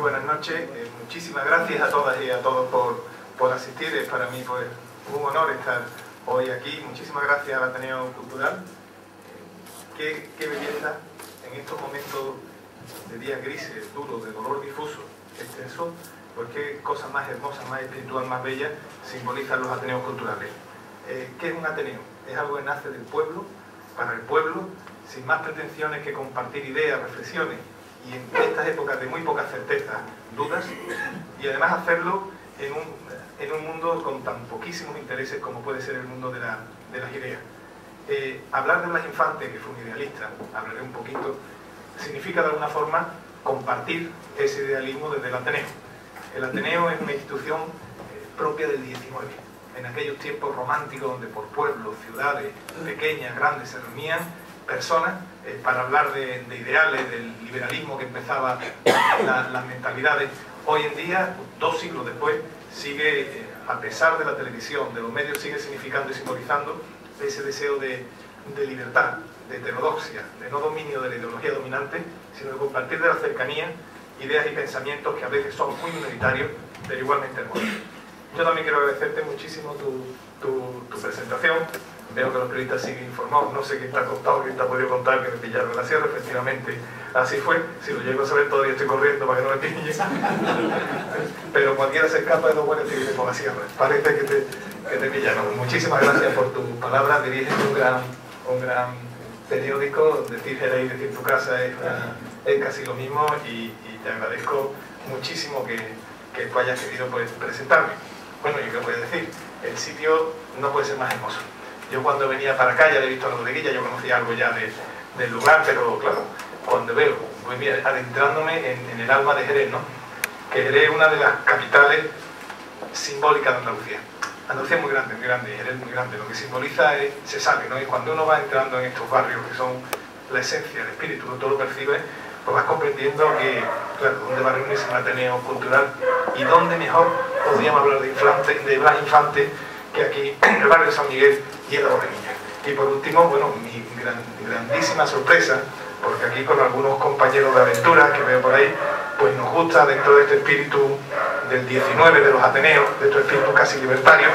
buenas noches. Muchísimas gracias a todas y a todos por asistir. Es para mí pues un honor estar hoy aquí. Muchísimas gracias al Ateneo Cultural. Qué belleza en estos momentos de días grises, duros, de dolor difuso, extenso, pues qué cosas más hermosas, más espiritual, más bellas simbolizan los Ateneos culturales. ¿Qué es un Ateneo? Es algo que nace del pueblo, para el pueblo, sin más pretensiones que compartir ideas, reflexiones, y en estas épocas de muy pocas certezas, dudas, y además hacerlo en un mundo con tan poquísimos intereses como puede ser el mundo de las ideas. Hablar de Blas Infante, que fue un idealista, hablaré un poquito, significa de alguna forma compartir ese idealismo desde el Ateneo. El Ateneo es una institución propia del 19, en aquellos tiempos románticos donde por pueblos, ciudades, pequeñas, grandes, se reunían personas para hablar de ideales, del liberalismo que empezaba las mentalidades. Hoy en día, 2 siglos después, sigue, a pesar de la televisión, de los medios, sigue significando y simbolizando ese deseo de libertad, de heterodoxia, de no dominio de la ideología dominante, sino de compartir de la cercanía ideas y pensamientos que a veces son muy minoritarios, pero igualmente hermosos. Yo también quiero agradecerte muchísimo tu presentación. Veo que los periodistas siguen informados, no sé quién está contado, quién te ha podido contar que me pillaron la sierra, efectivamente así fue. Si lo llego a saber todavía estoy corriendo para que no me pillen. Pero cualquiera se escapa de los buenos tigres por la sierra. Parece que te pillaron. Muchísimas gracias por tus palabras. Diriges un gran periódico. Decir Jerez y decir tu casa es casi lo mismo, y te agradezco muchísimo que tú hayas querido pues, presentarme. Bueno, ¿y qué voy a decir? El sitio no puede ser más hermoso. Yo cuando venía para acá ya he visto a la bodeguilla, yo conocía algo ya del lugar, pero claro, cuando veo, voy adentrándome en el alma de Jerez, ¿no? Que Jerez es una de las capitales simbólicas de Andalucía. Andalucía es muy grande, Jerez es muy grande. Lo que simboliza se sabe, ¿no? Y cuando uno va entrando en estos barrios que son la esencia, el espíritu, todo lo percibe, pues vas comprendiendo que, claro, dónde va a reunirse un Ateneo cultural y dónde mejor podríamos hablar de Blas Infante que aquí en el barrio de San Miguel y en la bodeguilla. Y por último, bueno, mi grandísima sorpresa, porque aquí con algunos compañeros de aventura que veo por ahí, pues nos gusta dentro de este espíritu del 19 de los Ateneos, de este espíritu casi libertario,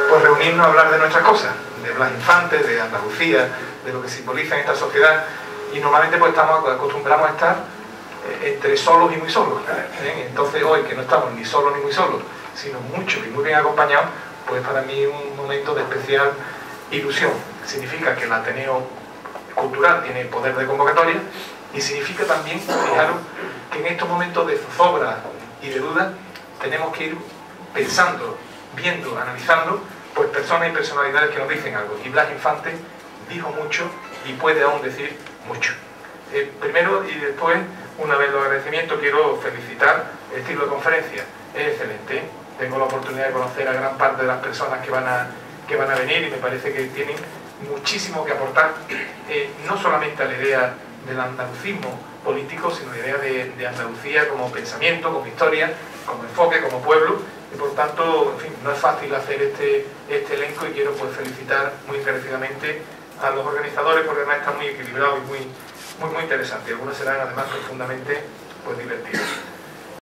pues reunirnos a hablar de nuestras cosas, de Blas Infante, de Andalucía, de lo que simboliza en esta sociedad, y normalmente pues acostumbramos a estar entre solos y muy solos. Entonces hoy, que no estamos ni solos ni muy solos, sino mucho y muy bien acompañados, pues para mí es un momento de especial ilusión. Significa que el Ateneo cultural tiene poder de convocatoria, y significa también, fijaros, que en estos momentos de zozobra y de duda tenemos que ir pensando, viendo, analizando, pues personas y personalidades que nos dicen algo. Y Blas Infante dijo mucho y puede aún decir mucho. Primero y después, una vez los agradecimientos, quiero felicitar el ciclo de conferencias. Es excelente. Tengo la oportunidad de conocer a gran parte de las personas que van a venir, y me parece que tienen muchísimo que aportar, no solamente a la idea del andalucismo político, sino a la idea de Andalucía como pensamiento, como historia, como enfoque, como pueblo, y por tanto, en fin, no es fácil hacer este elenco, y quiero pues felicitar muy encarecidamente a los organizadores, porque además está muy equilibrado y muy interesante. Algunas serán además profundamente pues divertidas.